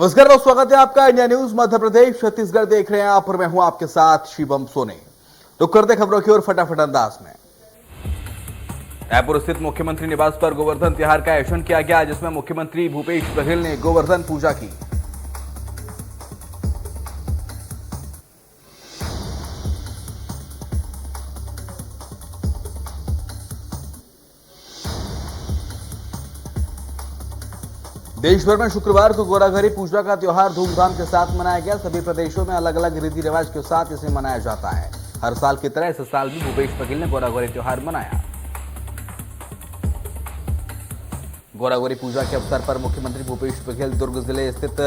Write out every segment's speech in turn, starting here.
नमस्कार दोस्तों, स्वागत है आपका इंडिया न्यूज मध्य प्रदेश छत्तीसगढ़ देख रहे हैं आप और मैं हूं आपके साथ शिवम सोने। तो करते खबरों की ओर फटाफट अंदाज में। रायपुर स्थित मुख्यमंत्री निवास पर गोवर्धन त्योहार का आयोजन किया गया, जिसमें मुख्यमंत्री भूपेश बघेल ने गोवर्धन पूजा की। देश भर में शुक्रवार को गोराघरी पूजा का त्योहार धूमधाम के साथ मनाया गया। सभी प्रदेशों में अलग अलग रीति रिवाज के साथ इसे मनाया जाता है। हर साल की तरह इस साल भी भूपेश बघेल ने गोराघरी त्योहार मनाया। गोराघरी पूजा के अवसर पर मुख्यमंत्री भूपेश बघेल दुर्ग जिले स्थित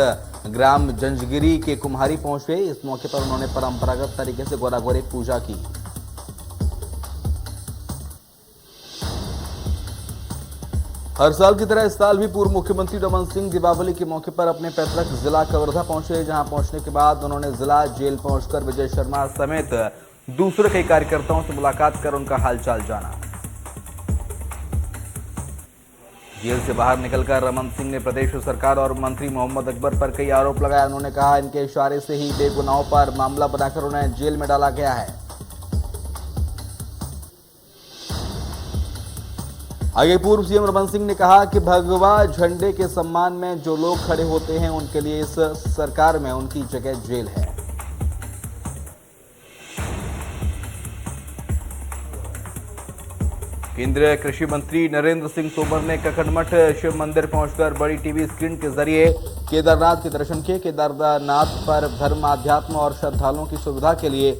ग्राम जंजगिरी के कुम्हारी पहुंचे। इस मौके पर उन्होंने परंपरागत तरीके से गोराघरी पूजा की। हर साल की तरह इस साल भी पूर्व मुख्यमंत्री रमन सिंह दीपावली के मौके पर अपने पैतृक जिला कवर्धा पहुंचे, जहां पहुंचने के बाद उन्होंने जिला जेल पहुंचकर विजय शर्मा समेत दूसरे कई कार्यकर्ताओं से मुलाकात कर उनका हालचाल जाना। जेल से बाहर निकलकर रमन सिंह ने प्रदेश सरकार और मंत्री मोहम्मद अकबर पर कई आरोप लगाए। उन्होंने कहा, इनके इशारे से ही बेगुनाहों पर मामला बनाकर उन्हें जेल में डाला गया है। आगे पूर्व सीएम रमन सिंह ने कहा कि भगवा झंडे के सम्मान में जो लोग खड़े होते हैं, उनके लिए इस सरकार में उनकी जगह जेल है। केंद्रीय कृषि मंत्री नरेंद्र सिंह तोमर ने ककड़मठ शिव मंदिर पहुंचकर बड़ी टीवी स्क्रीन के जरिए केदारनाथ के दर्शन किए। केदारनाथ पर धर्म, अध्यात्म और श्रद्धालुओं की सुविधा के लिए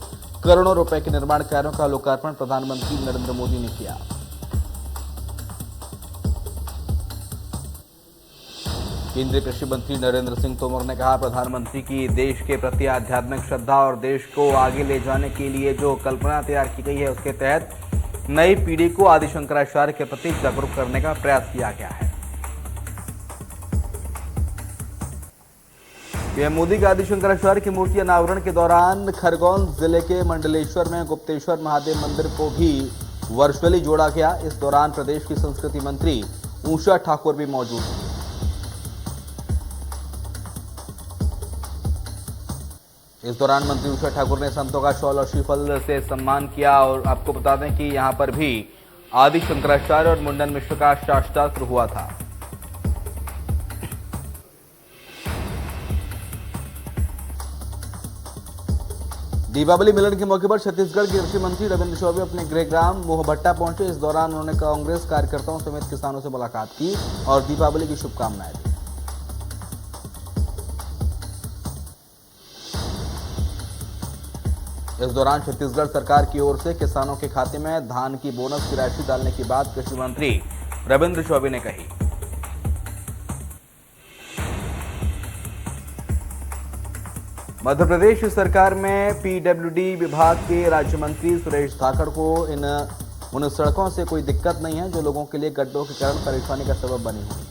करोड़ों रुपए के निर्माण कार्यों का लोकार्पण प्रधानमंत्री नरेंद्र मोदी ने किया। केंद्रीय कृषि मंत्री नरेंद्र सिंह तोमर ने कहा, प्रधानमंत्री की देश के प्रति आध्यात्मिक श्रद्धा और देश को आगे ले जाने के लिए जो कल्पना तैयार की गई है, उसके तहत नई पीढ़ी को आदि शंकराचार्य के प्रति जागरूक करने का प्रयास किया गया है। पीएम मोदी का आदि शंकराचार्य की मूर्ति अनावरण के दौरान खरगोन जिले के मंडलेश्वर में गुप्तेश्वर महादेव मंदिर को भी वर्चुअली जोड़ा गया। इस दौरान प्रदेश की संस्कृति मंत्री उषा ठाकुर भी मौजूद थी। इस दौरान मंत्री उषा ठाकुर ने संतों का शॉल और श्रीफल से सम्मान किया। और आपको बता दें कि यहां पर भी आदि शंकराचार्य और मुंडन मिश्र का शास्त्रार्थ हुआ था। दीपावली मिलन के मौके पर छत्तीसगढ़ के कृषि मंत्री रविंद्र चौबे अपने गृहग्राम मोहभट्टा पहुंचे। इस दौरान उन्होंने कांग्रेस कार्यकर्ताओं समेत किसानों से मुलाकात की और दीपावली की शुभकामनाएं दी। इस दौरान छत्तीसगढ़ सरकार की ओर से किसानों के खाते में धान की बोनस की राशि डालने की बात कृषि मंत्री रविंद्र चौबे ने कही। मध्य प्रदेश सरकार में पीडब्ल्यूडी विभाग के राज्य मंत्री सुरेश धाकड़ को उन सड़कों से कोई दिक्कत नहीं है जो लोगों के लिए गड्ढों के कारण परेशानी का सबब बनी हुई है।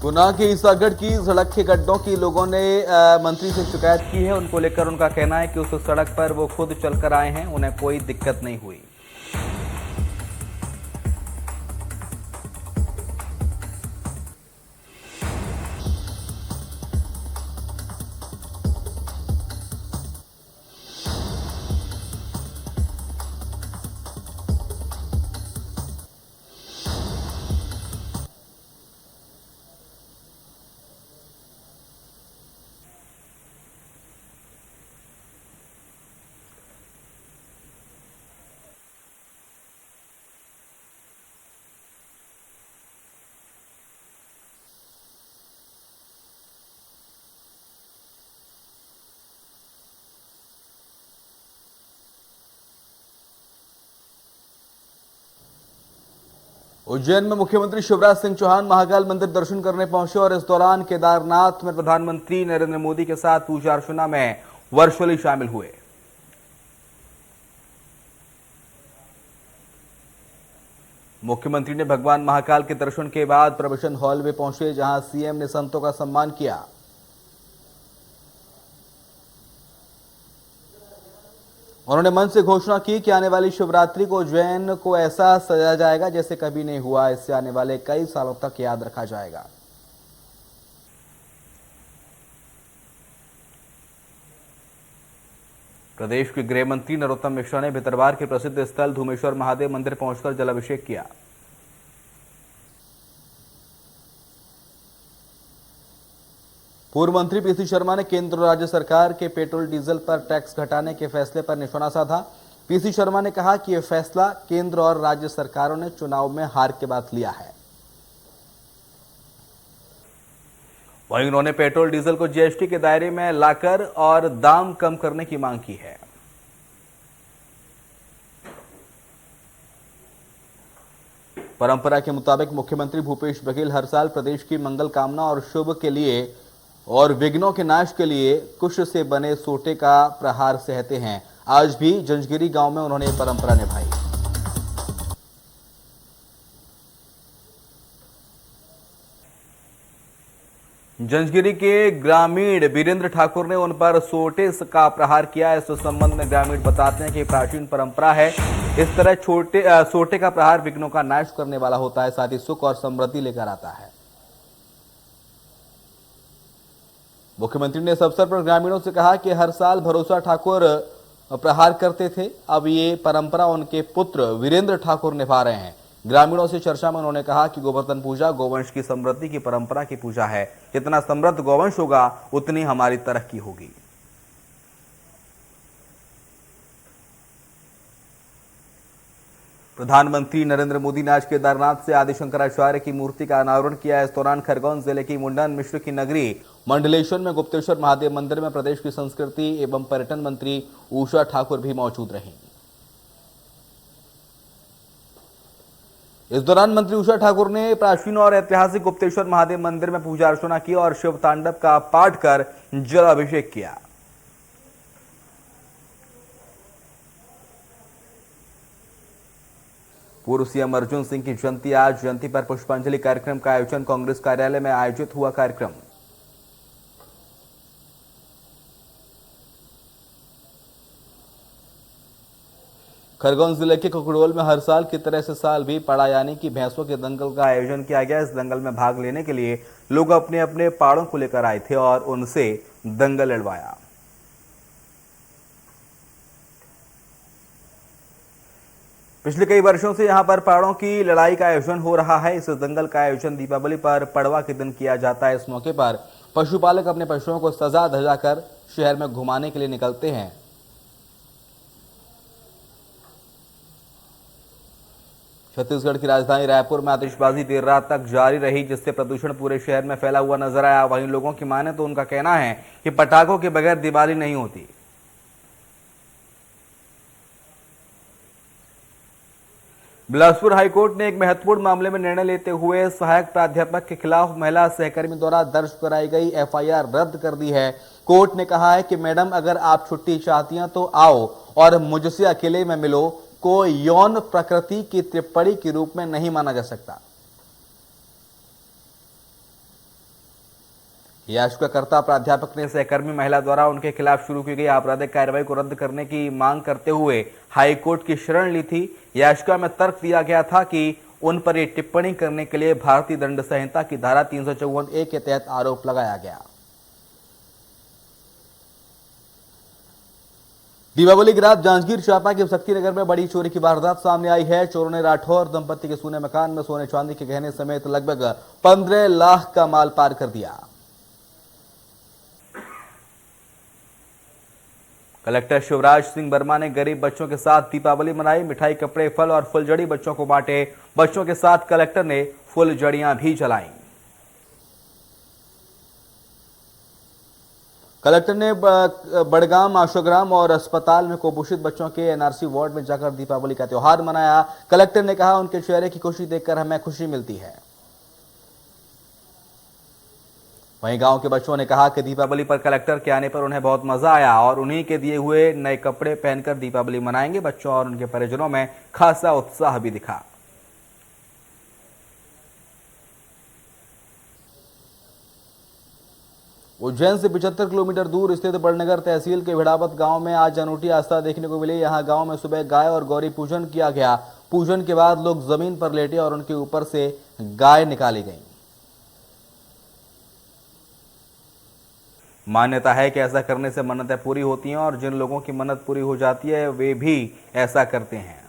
गुना के ईसागढ़ की सड़क के गड्ढों की लोगों ने मंत्री से शिकायत की है। उनको लेकर उनका कहना है कि उस सड़क पर वो खुद चलकर आए हैं, उन्हें कोई दिक्कत नहीं हुई। उज्जैन में मुख्यमंत्री शिवराज सिंह चौहान महाकाल मंदिर दर्शन करने पहुंचे और इस दौरान केदारनाथ में प्रधानमंत्री नरेंद्र मोदी के साथ पूजा अर्चना में वर्चुअली शामिल हुए। मुख्यमंत्री ने भगवान महाकाल के दर्शन के बाद प्रवचन हॉल में पहुंचे, जहां सीएम ने संतों का सम्मान किया। उन्होंने मन से घोषणा की कि आने वाली शिवरात्रि को उज्जैन को ऐसा सजाया जाएगा जैसे कभी नहीं हुआ। इससे आने वाले कई सालों तक याद रखा जाएगा। प्रदेश के गृह मंत्री नरोत्तम मिश्रा ने भितरवार के प्रसिद्ध स्थल धूमेश्वर महादेव मंदिर पहुंचकर जलाभिषेक किया। पूर्व मंत्री पीसी शर्मा ने केंद्र और राज्य सरकार के पेट्रोल डीजल पर टैक्स घटाने के फैसले पर निशाना साधा। पीसी शर्मा ने कहा कि यह फैसला केंद्र और राज्य सरकारों ने चुनाव में हार के बाद लिया है। वहीं उन्होंने पेट्रोल डीजल को जीएसटी के दायरे में लाकर और दाम कम करने की मांग की है। परंपरा के मुताबिक मुख्यमंत्री भूपेश बघेल हर साल प्रदेश की मंगल कामना और शुभ के लिए और विघ्नों के नाश के लिए कुश से बने सोटे का प्रहार सहते हैं। आज भी जंजगिरी गांव में उन्होंने परंपरा निभाई। जंजगिरी के ग्रामीण वीरेंद्र ठाकुर ने उन पर सोटे का प्रहार किया। इस संबंध में ग्रामीण बताते हैं कि प्राचीन परंपरा है। इस तरह सोटे का प्रहार विघ्नों का नाश करने वाला होता है, साथ ही सुख और समृद्धि लेकर आता है। मुख्यमंत्री ने इस अवसर पर ग्रामीणों से कहा कि हर साल भरोसा ठाकुर प्रहार करते थे, अब ये परंपरा उनके पुत्र वीरेंद्र ठाकुर निभा रहे हैं। ग्रामीणों से चर्चा में उन्होंने कहा कि गोवर्धन पूजा गोवंश की समृद्धि की परंपरा की पूजा है। जितना समृद्ध गोवंश होगा उतनी हमारी तरक्की होगी। प्रधानमंत्री नरेंद्र मोदी ने आज केदारनाथ से आदि शंकराचार्य की मूर्ति का अनावरण किया। इस दौरान खरगोन जिले की मुंडन मिश्र की नगरी मंडलेश्वर में गुप्तेश्वर महादेव मंदिर में प्रदेश की संस्कृति एवं पर्यटन मंत्री उषा ठाकुर भी मौजूद रहीं। इस दौरान मंत्री उषा ठाकुर ने प्राचीन और ऐतिहासिक गुप्तेश्वर महादेव मंदिर में पूजा अर्चना की और शिव तांडव का पाठ कर जलाभिषेक किया। पूर्व सीएम अर्जुन सिंह की जयंती आज, जयंती पर पुष्पांजलि कार्यक्रम का आयोजन कांग्रेस कार्यालय में आयोजित हुआ। कार्यक्रम खरगोन जिले के कुकड़ोल में हर साल की तरह से साल भी पड़ा, यानी कि भैंसों के दंगल का आयोजन किया गया। इस दंगल में भाग लेने के लिए लोग अपने अपने पाड़ों को लेकर आए थे और उनसे दंगल लड़वाया। पिछले कई वर्षों से यहां पर पाड़ों की लड़ाई का आयोजन हो रहा है। इस दंगल का आयोजन दीपावली पर पड़वा के दिन किया जाता है। इस मौके पर पशुपालक अपने पशुओं को सजा धजा कर शहर में घुमाने के लिए निकलते हैं। छत्तीसगढ़ की राजधानी रायपुर में आतिशबाजी देर रात तक जारी रही, जिससे प्रदूषण पूरे शहर में फैला हुआ नजर आया। वहीं लोगों की माने तो उनका कहना है कि पटाखों के बगैर दिवाली नहीं होती। बिलासपुर हाईकोर्ट ने एक महत्वपूर्ण मामले में निर्णय लेते हुए सहायक प्राध्यापक के खिलाफ महिला सहकर्मी द्वारा दर्ज कराई गई एफआईआर रद्द कर दी है। कोर्ट ने कहा है कि मैडम, अगर आप छुट्टी चाहती हैं तो आओ और मुझसे अकेले में मिलो। को यौन प्रकृति की टिप्पणी के रूप में नहीं माना जा सकता। याचिकाकर्ता प्राध्यापक ने सहकर्मी महिला द्वारा उनके खिलाफ शुरू की गई आपराधिक कार्रवाई को रद्द करने की मांग करते हुए हाईकोर्ट की शरण ली थी। याचिका में तर्क दिया गया था कि उन पर यह टिप्पणी करने के लिए भारतीय दंड संहिता की धारा 354A के तहत आरोप लगाया गया। दीपावली की रात जांजगीर चांपा के शक्तिनगर में बड़ी चोरी की वारदात सामने आई है। चोरों ने राठौर दंपत्ति के सोने मकान में सोने चांदी के गहने समेत लगभग 15 लाख का माल पार कर दिया। कलेक्टर शिवराज सिंह वर्मा ने गरीब बच्चों के साथ दीपावली मनाई। मिठाई, कपड़े, फल और फुलझड़ी बच्चों को बांटे। बच्चों के साथ कलेक्टर ने फुलझड़ियां भी जलाई। कलेक्टर ने बड़गाम, आशोग्राम और अस्पताल में कुपोषित बच्चों के एनआरसी वार्ड में जाकर दीपावली का त्योहार मनाया। कलेक्टर ने कहा, उनके चेहरे की खुशी देखकर हमें खुशी मिलती है। वहीं गांव के बच्चों ने कहा कि दीपावली पर कलेक्टर के आने पर उन्हें बहुत मजा आया और उन्हीं के दिए हुए नए कपड़े पहनकर दीपावली मनाएंगे। बच्चों और उनके परिजनों में खासा उत्साह भी दिखा। उज्जैन से 75 किलोमीटर दूर स्थित बड़नगर तहसील के भिड़ावत गांव में आज अनूठी आस्था देखने को मिली। यहां गांव में सुबह गाय और गौरी पूजन किया गया। पूजन के बाद लोग जमीन पर लेटे और उनके ऊपर से गाय निकाली गई। मान्यता है कि ऐसा करने से मन्नतें पूरी होती हैं और जिन लोगों की मन्नत पूरी हो जाती है वे भी ऐसा करते हैं।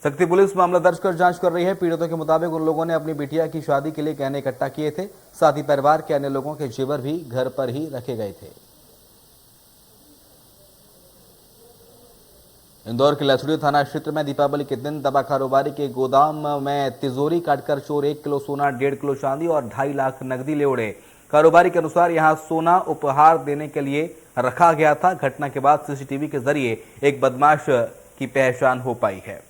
शक्ति पुलिस मामला दर्ज कर जांच कर रही है। पीड़ितों के मुताबिक उन लोगों ने अपनी बिटिया की शादी के लिए गहने इकट्ठा किए थे। साथ ही परिवार के अन्य लोगों के जेवर भी घर पर ही रखे गए थे। इंदौर के लसुड़ी थाना क्षेत्र में दीपावली के दिन दवा कारोबारी के गोदाम में तिजोरी काटकर चोर 1 किलो सोना, 1.5 किलो चांदी और 2.5 लाख नकदी ले उड़े। कारोबारी के अनुसार यहां सोना उपहार देने के लिए रखा गया था। घटना के बाद सीसीटीवी के जरिए एक बदमाश की पहचान हो पाई है।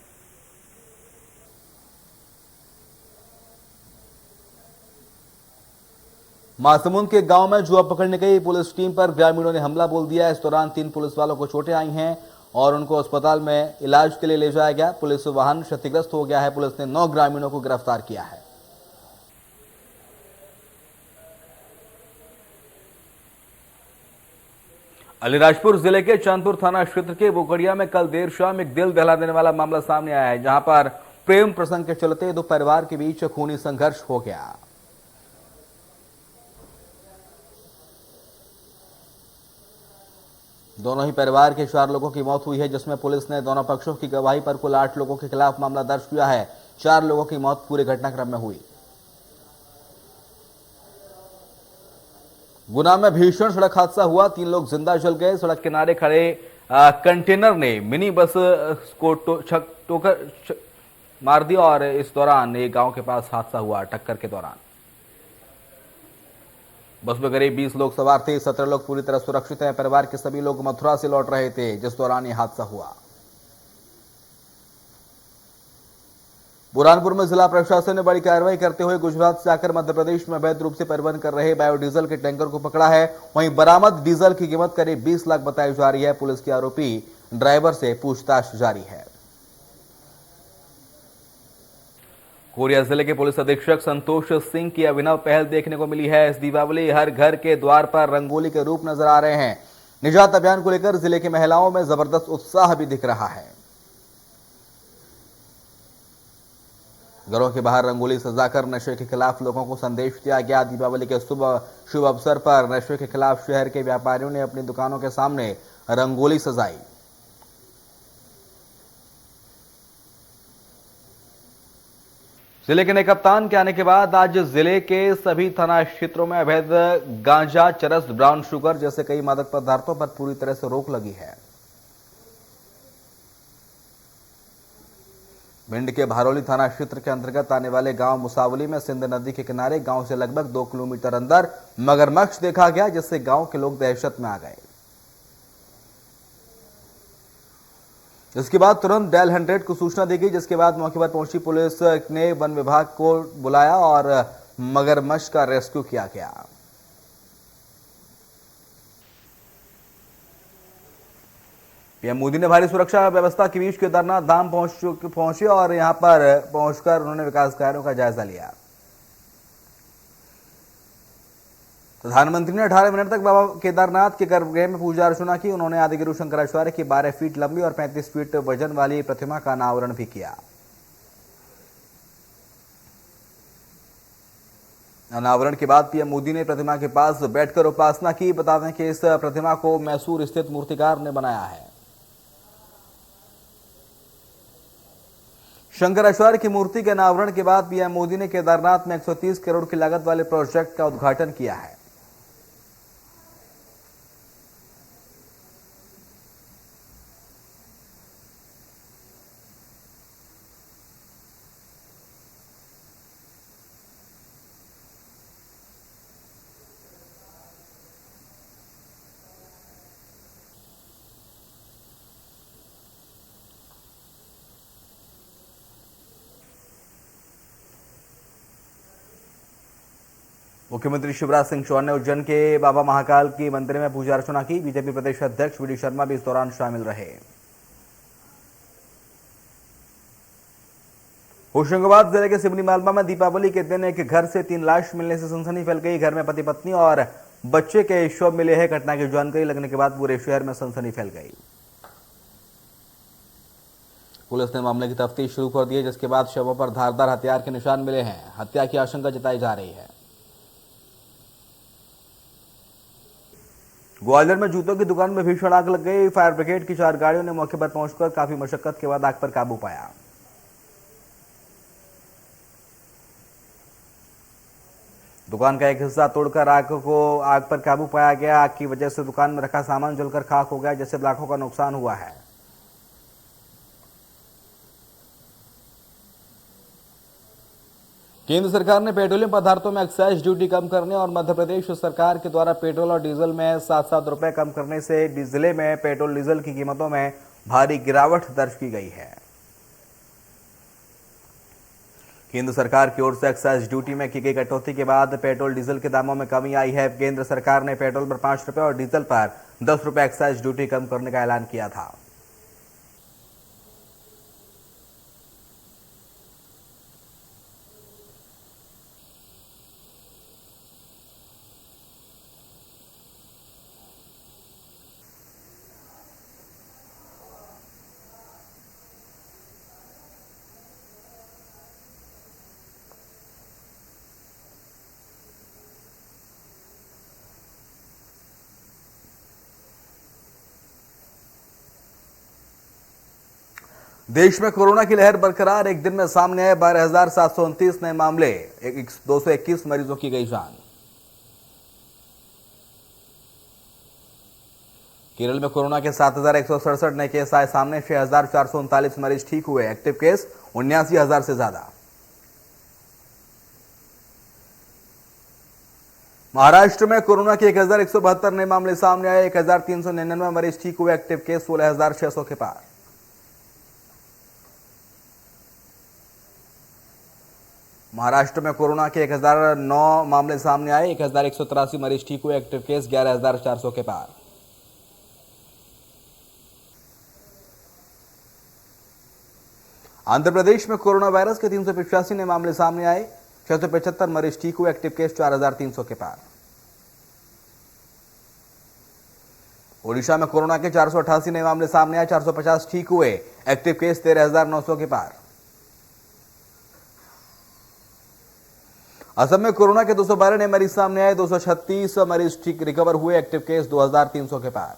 महासमुंद के गांव में जुआ पकड़ने गई पुलिस टीम पर ग्रामीणों ने हमला बोल दिया। इस दौरान 3 पुलिस वालों को चोटें आई हैं और उनको अस्पताल में इलाज के लिए ले जाया गया। पुलिस वाहन क्षतिग्रस्त हो गया है। पुलिस ने 9 ग्रामीणों को गिरफ्तार किया है। अलीराजपुर जिले के चांदपुर थाना क्षेत्र के बोकड़िया में कल देर शाम एक दिल दहला देने वाला मामला सामने आया है, जहां पर प्रेम प्रसंग के चलते 2 परिवार के बीच खूनी संघर्ष हो गया। दोनों ही परिवार के 4 लोगों की मौत हुई है, जिसमें पुलिस ने दोनों पक्षों की गवाही पर कुल 8 लोगों के खिलाफ मामला दर्ज किया है। 4 लोगों की मौत पूरे घटनाक्रम में हुई। गुना में भीषण सड़क हादसा हुआ। 3 लोग जिंदा जल गए। सड़क किनारे खड़े कंटेनर ने मिनी बस को टोकर मार दिया और इस दौरान एक गांव के पास हादसा हुआ। टक्कर के दौरान बस में करीब 20 लोग सवार थे। 17 लोग पूरी तरह सुरक्षित हैं। परिवार के सभी लोग मथुरा से लौट रहे थे जिस दौरान यह हादसा हुआ। बुरहानपुर में जिला प्रशासन ने बड़ी कार्रवाई करते हुए गुजरात से आकर मध्य प्रदेश में अवैध रूप से परिवहन कर रहे बायोडीजल के टैंकर को पकड़ा है। वहीं बरामद डीजल की कीमत करीब 20 लाख बताई जा रही है। पुलिस की आरोपी ड्राइवर से पूछताछ जारी है। कोरिया जिले के पुलिस अधीक्षक संतोष सिंह की अभिनव पहल देखने को मिली है। इस दीपावली हर घर के द्वार पर रंगोली के रूप नजर आ रहे हैं। निजात अभियान को लेकर जिले की महिलाओं में जबरदस्त उत्साह भी दिख रहा है। घरों के बाहर रंगोली सजाकर नशे के खिलाफ लोगों को संदेश दिया गया। दीपावली के शुभ अवसर पर नशे के खिलाफ शहर के व्यापारियों ने अपनी दुकानों के सामने रंगोली सजाई। जिले के नए कप्तान के आने के बाद आज जिले के सभी थाना क्षेत्रों में अवैध गांजा, चरस, ब्राउन शुगर जैसे कई मादक पदार्थों पर पूरी तरह से रोक लगी है। भिंड के भारोली थाना क्षेत्र के अंतर्गत आने वाले गांव मुसावली में सिंध नदी के किनारे गांव से लगभग 2 किलोमीटर अंदर मगरमच्छ देखा गया, जिससे गांव के लोग दहशत में आ गए। इसके बाद तुरंत डायल 100 को सूचना दी गई, जिसके बाद मौके पर पहुंची पुलिस ने वन विभाग को बुलाया और मगरमच्छ का रेस्क्यू किया गया। पीएम मोदी ने भारी सुरक्षा व्यवस्था के बीच केदारनाथ धाम पहुंचे और यहां पर पहुंचकर उन्होंने विकास कार्यों का जायजा लिया। प्रधानमंत्री ने 18 मिनट तक बाबा केदारनाथ के गर्भगृह में पूजा अर्चना की। उन्होंने आदिगुरु शंकराचार्य की 12 फीट लंबी और 35 फीट वजन वाली प्रतिमा का अनावरण भी किया। अनावरण के बाद पीएम मोदी ने प्रतिमा के पास बैठकर उपासना की। बता दें कि इस प्रतिमा को मैसूर स्थित मूर्तिकार ने बनाया है। शंकराचार्य की मूर्ति के अनावरण के बाद पीएम मोदी ने केदारनाथ में 130 करोड़ की लागत वाले प्रोजेक्ट का उद्घाटन किया है। मुख्यमंत्री शिवराज सिंह चौहान ने उज्जैन के बाबा महाकाल की मंदिर में पूजा अर्चना की। बीजेपी प्रदेश अध्यक्ष वी डी शर्मा भी इस दौरान शामिल रहे। होशंगाबाद जिले के सिवनी मालवा में दीपावली के दिन एक घर से 3 लाश मिलने से सनसनी फैल गई। घर में पति पत्नी और बच्चे के शव मिले हैं। घटना की जानकारी लगने के बाद पूरे शहर में सनसनी फैल गई। पुलिस ने मामले की तफ्तीश शुरू कर दी है, जिसके बाद शवों पर धारदार हथियार के निशान मिले हैं। हत्या की आशंका जताई जा रही है। ग्वालियर में जूतों की दुकान में भीषण आग लग गई। फायर ब्रिगेड की 4 गाड़ियों ने मौके पर पहुंचकर काफी मशक्कत के बाद आग पर काबू पाया। दुकान का एक हिस्सा तोड़कर आग पर काबू पाया गया। आग की वजह से दुकान में रखा सामान जलकर खाक हो गया, जिससे लाखों का नुकसान हुआ है। केंद्र सरकार ने पेट्रोलियम पदार्थों में एक्साइज ड्यूटी कम करने और मध्य प्रदेश सरकार के द्वारा पेट्रोल और डीजल में 7-7 रुपए कम करने से जिले में पेट्रोल डीजल की कीमतों में भारी गिरावट दर्ज की गई है। केंद्र सरकार की ओर से एक्साइज ड्यूटी में की गई कटौती के बाद पेट्रोल डीजल के दामों में कमी आई है। केंद्र सरकार ने पेट्रोल पर 5 रुपए और डीजल पर 10 रुपए एक्साइज ड्यूटी कम करने का ऐलान किया था। देश में कोरोना की लहर बरकरार। एक दिन में सामने आए 12,729 नए मामले, 221 मरीजों की गई जान। केरल में कोरोना के 7,167 नए केस आए सामने। 6,439 मरीज ठीक हुए। एक्टिव केस 79,000 से ज्यादा। महाराष्ट्र में कोरोना के 1,172 नए मामले सामने आए। 1,399 मरीज ठीक हुए। एक्टिव केस 16,600 के पार। महाराष्ट्र में कोरोना के 1,009 मामले सामने आए। 1,183 मरीज ठीक हुए। एक्टिव केस 11,400 के पार। आंध्र प्रदेश में कोरोना वायरस के 385 नए मामले सामने आए। 675 मरीज ठीक हुए। एक्टिव केस 4,300 के पार। ओडिशा में कोरोना के 488 नए मामले सामने आए। 450 ठीक हुए। एक्टिव केस 13,900 के पार। असम में कोरोना के 212 नए मरीज सामने आए। 236 मरीज ठीक रिकवर हुए। एक्टिव केस 2,300 के पार।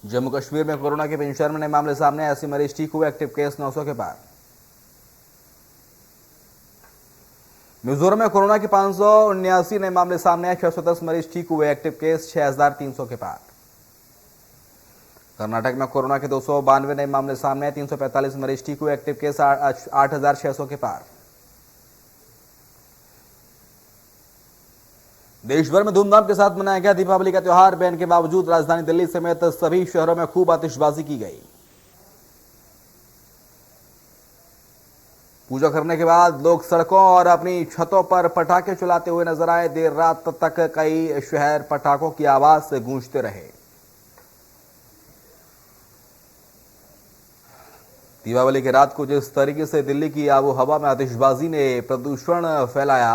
जम्मू कश्मीर में कोरोना के 95 नए मामले सामने आए। 80 मरीज ठीक हुए। एक्टिव केस 900 के पार। मिजोरम में कोरोना के 579 नए मामले सामने आए। 610 मरीज ठीक हुए। एक्टिव केस 6,300 के पार। कर्नाटक में कोरोना के 292 नए मामले सामने आए। 345 मरीज ठीक हुए। एक्टिव केस 8,600 के पार। देश भर में धूमधाम के साथ मनाया गया दीपावली का त्योहार। बैन के बावजूद राजधानी दिल्ली समेत सभी शहरों में खूब आतिशबाजी की गई। पूजा करने के बाद लोग सड़कों और अपनी छतों पर पटाखे चलाते हुए नजर आए। देर रात तक कई शहर पटाखों की आवाज से गूंजते रहे। दीपावली की रात को जिस तरीके से दिल्ली की आबो हवा में आतिशबाजी ने प्रदूषण फैलाया,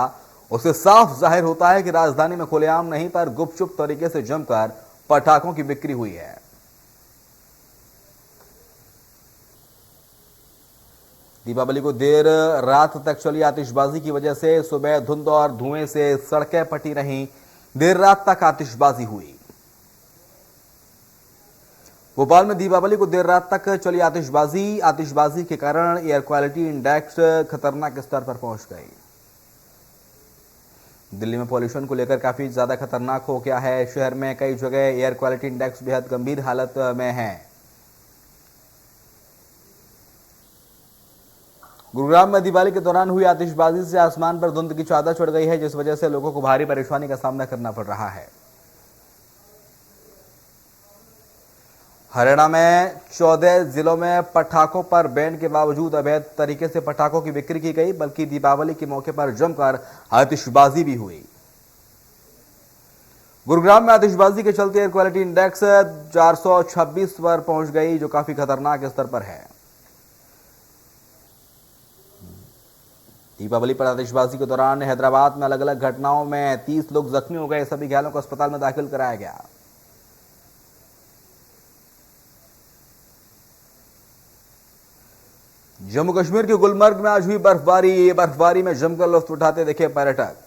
उससे साफ जाहिर होता है कि राजधानी में खुलेआम नहीं पर गुपचुप तरीके से जमकर पटाखों की बिक्री हुई है। दीपावली को देर रात तक चली आतिशबाजी की वजह से सुबह धुंध और धुएं से सड़कें पटी रहीं। देर रात तक आतिशबाजी हुई। भोपाल में दीपावली को देर रात तक चली आतिशबाजी के कारण एयर क्वालिटी इंडेक्स खतरनाक स्तर पर पहुंच गई। दिल्ली में पॉल्यूशन को लेकर काफी ज्यादा खतरनाक हो गया है। शहर में कई जगह एयर क्वालिटी इंडेक्स बेहद गंभीर हालत में है। गुरुग्राम में दिवाली के दौरान हुई आतिशबाजी से आसमान पर धुंध की चादर चढ़ गई है, जिस वजह से लोगों को भारी परेशानी का सामना करना पड़ रहा है। हरियाणा में 14 जिलों में पटाखों पर बैन के बावजूद अवैध तरीके से पटाखों की बिक्री की गई, बल्कि दीपावली के मौके पर जमकर आतिशबाजी भी हुई। गुरुग्राम में आतिशबाजी के चलते एयर क्वालिटी इंडेक्स 426 पर पहुंच गई, जो काफी खतरनाक स्तर पर है। दीपावली पर आतिशबाजी के दौरान हैदराबाद में अलग अलग घटनाओं में 30 लोग जख्मी हो गए। सभी घायलों को अस्पताल में दाखिल कराया गया। जम्मू कश्मीर के गुलमर्ग में आज हुई बर्फबारी में जमकर लुत्फ उठाते दिखे पर्यटक।